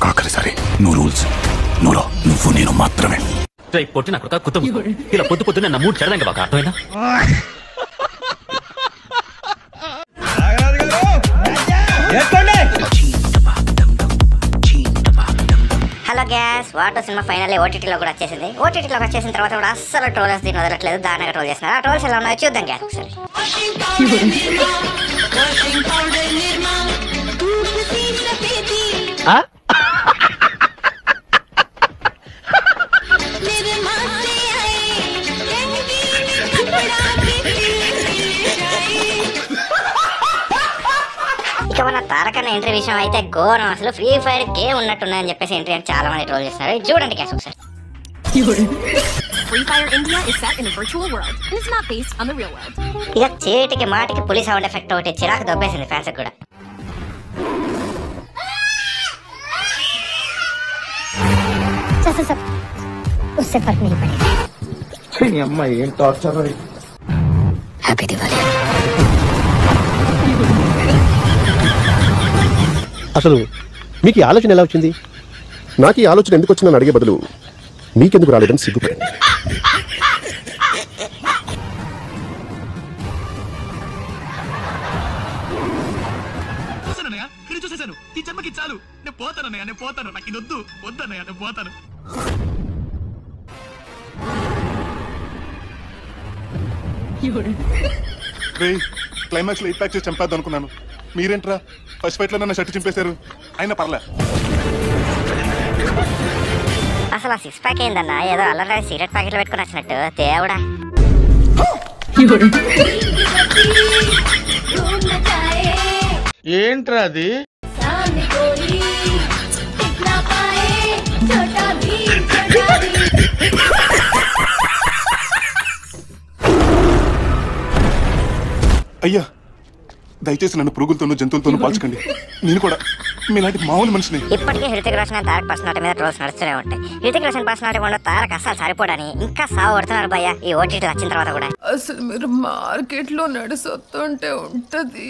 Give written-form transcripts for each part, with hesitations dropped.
ఒక్కసారి నువ్వు రూల్స్ నువ్వు నేను మాత్రమే పొట్టి నాకు కుతం ఇలా పొద్దు పొద్దున్న నా మూడు చెడదాం బాగా అర్థమైనా. Hello gas, water cinema finally ఓటీటీలో కూడా వచ్చేసింది. ఓటీటీలోకి వచ్చేసిన తర్వాత కూడా అస్సలు ట్రోలర్స్ దీన్ని వదలట్లేదు, దానిగా ట్రోల్ చేస్తున్నారు. ఆ ట్రోల్స్ ఎలా ఉన్నాయో చూద్దాం గ్యాస్ ఒకసారి. ఇక మన తారకన్న ఎంట్రీ విషయం అయితే ఘోరం. అసలు ఫ్రీ ఫైర్ గేమ్ ఉన్నట్టున్నాయని చెప్పేసి ఎంట్రీ అని చాలా మంది ట్రోల్ చేస్తున్నారు. చూడండి గ్యాస్ ఒకసారి. Free Fire India is set in a virtual world and is not based on the real world. ఇక చేటికి మాటికి పులి సౌండ్ ఎఫెక్ట్ ఒకటి చిరాకు దొబ్బేసింది ఫ్యాన్స్ కూడా. उससे फर्क नहीं पड़ेगा. अम्मा ఏం టార్చర్. హ్యాపీ దివాళీ. అసలు మీకు ఈ ఆలోచన ఎలా వచ్చింది? నాకు ఈ ఆలోచన ఎందుకు వచ్చిందని అడిగే బదులు మీకెందుకు రాలేదని సిగ్గుపడింది. చూసేసాను ఈ జన్మకి చాలు, నేను పోతానన్నయ్య, నేను పోతాను, నాకు ఇది వద్దు వద్దన్నయ్య, నేను పోతాను. క్లైమాక్స్ లో 8 ప్యాక్ చేసి చంపేద్దాం అనుకున్నాను. మీరేంట్రా ఫస్ట్ ఫైట్ లో నన్ను షర్ట్ చింపేశారు. అయినా పర్లే. అసలు ఆ 6 ప్యాక్ ఏందన్నా, ఏదో అల్లరి సిగరెట్ ప్యాకెట్లు పెట్టుకుని వచ్చినట్టు. దేవుడా, ఏంట్రా అది? అయ్యా దయచేసి నన్ను పురుగులతోనూ జంతువులతోనూ పాల్చకండి. నేను కూడా మీలాంటి మామూలు మనిషిని. ఇప్పటికే హృతిక్ రోషన్ తారక్ పర్సనాలిటీ మీద ట్రోల్స్ నడుస్తూనే ఉంటాయి. హృతిక్ రోషన్ పర్సనాలిటీ కూడా తారక్ అస్సలు సరిపోడని ఇంకా సాగు పడుతున్నారు భయ్య ఈ ఓటీటీ వచ్చిన తర్వాత కూడా. అసలు మీరు మార్కెట్ లో నడుస్తుంటే ఉంటది.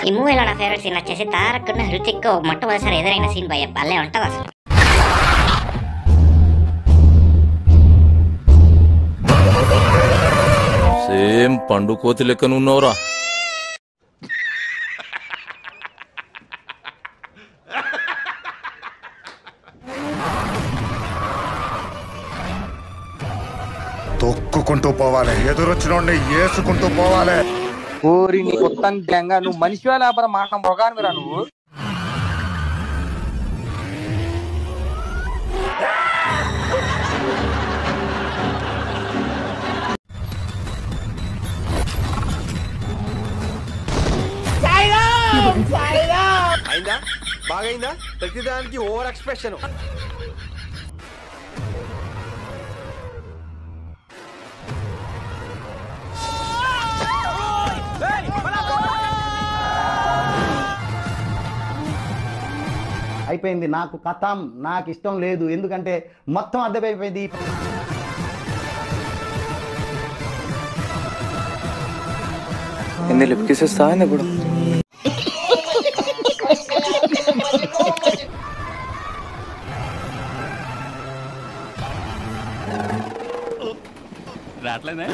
ఈ మూవీలో నా ఫేవరెట్ సీన్ వచ్చేసి తారక్ హృతిక్ మొట్టమొదటిసారి ఎదురైన సీన్ భయ్య భలే ఉంటది అసలు. సేమ్ పండు కోతి లెక్కన ఉన్నావురా. తొక్కుకుంటూ పోవాలి, ఎదురొచ్చినోడిని ఏసుకుంటూ పోవాలి. ఓరి నీ కొత్త గ్యాంగా, నువ్వు మనిషి లేకపోతే మాట మొగానివిరా నువ్వు. అయిందా? బాగైందా? ప్రతిదానికి ఓవర్ ఎక్స్ప్రెషన్. అయిపోయింది, నాకు కథం, నాకు ఇష్టం లేదు. ఎందుకంటే మొత్తం అర్థమైపోయింది. ఎన్ని లిప్ కిసెస్ తాగింది ఇప్పుడు. రాట్లేదా?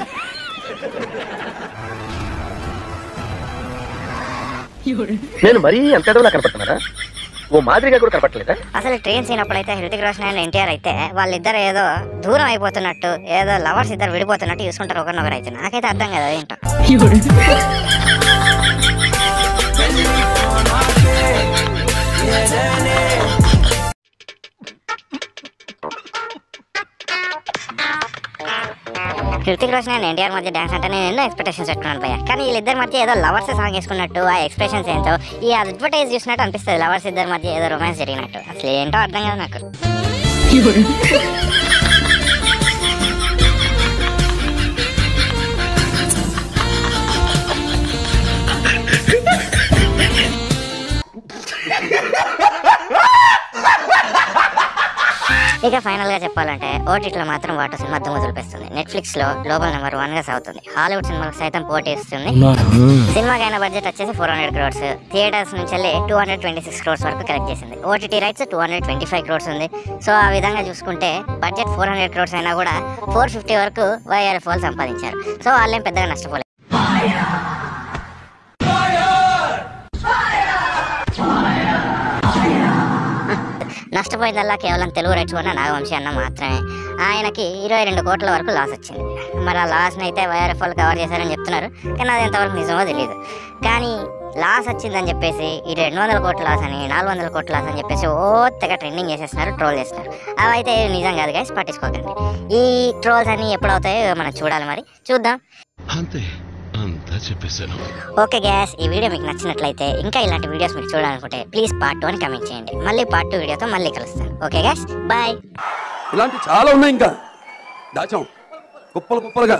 నేను మరీ అంత ఎడవలా కనపడుతున్నారా? ఓ మాదిరిగా కూడా కనపడలేదా? అసలు ట్రైన్ సీన్ అప్పుడైతే హృతిక్ రోషన్ అండ్ ఎన్టీఆర్ అయితే వాళ్ళిద్దరు ఏదో దూరం అయిపోతున్నట్టు, ఏదో లవర్స్ ఇద్దరు విడిపోతున్నట్టు చూసుకుంటారు ఒకరినొకరు. అయితే నాకైతే అర్థం కదా ఏంటో. హృతిక్ రోషన్ అండ్ ఎన్టీఆర్ మధ్య డాన్స్ అంటే నేను ఎన్నో ఎక్స్పెక్టేషన్స్ పెట్టుకున్నాను భయ్య. కానీ వీళ్ళిద్దరి మధ్య ఏదో లవర్స్ సాంగ్ వేసుకున్నట్టు, ఆ ఎక్స్ప్రెషన్స్ ఏంటో, ఈ అడ్వర్టైజ్ చూసినట్టు అనిపిస్తుంది. లవర్స్ ఇద్దరి మధ్య ఏదో రొమాన్స్ జరిగినట్టు. అసలు ఏంటో అర్థం కాదు నాకు. ఇక ఫైనల్ గా చెప్పాలంటే ఓటీటీలో మాత్రం వాటర్ సినిమా దుమ్ము దులిపేస్తుంది. నెట్ఫ్లిక్స్ లో గ్లోబల్ నెంబర్ 1 గా సాగుతుంది. హాలీవుడ్ సినిమాలకు సైతం పోటీ ఇస్తుంది. సినిమాకి అయిన బడ్జెట్ వచ్చేసి 400 crores, థియేటర్స్ నుంచి వెళ్ళి 226 crores వరకు కలెక్ట్ చేసింది. ఓటీటీ రైట్స్ 225 crores ఉంది. సో ఆ విధంగా చూసుకుంటే బడ్జెట్ 400 crores అయినా కూడా 450 వరకు వైఆర్ఎఫ్ వాళ్ళు సంపాదించారు. సో వాళ్ళేం పెద్దగా నష్టపోలేదు. నష్టపోయిందల్లా కేవలం తెలుగు రైట్స్ ఉన్న నాగవంశీ అన్న మాత్రమే. ఆయనకి 22 కోట్ల వరకు లాస్ వచ్చింది. మరి ఆ లాస్ని అయితే వైఆర్ఎఫ్ వాళ్ళు కవర్ చేశారని చెప్తున్నారు, కానీ అది ఎంతవరకు నిజమో తెలియదు. కానీ లాస్ వచ్చిందని చెప్పేసి ఈ 200 కోట్ల లాస్ అని 400 కోట్ల లాస్ అని చెప్పేసి తెగ ట్రెండింగ్ చేసేస్తున్నారు, ట్రోల్ చేస్తున్నారు. అవి అయితే నిజం కాదు గైస్, పట్టించుకోకండి. ఈ ట్రోల్స్ అన్ని ఎప్పుడవుతాయో మనం చూడాలి, మరి చూద్దాం. అంతే అంతా చెప్పేశాను. ఓకే గ్యాస్, ఈ వీడియో మీకు నచ్చినట్లయితే ఇంకా ఇలాంటి వీడియోస్ మీరు చూడాలనుకుంటే ప్లీజ్ పార్ట్ 2 అని కమెంట్ చేయండి. మళ్ళీ పార్ట్ 2 వీడియోతో మళ్ళీ కలుస్తాను. Okay guys, bye. ఇలాంటి చాలా ఉన్నాయి, ఇంకా దాచాం కుప్పలుగా.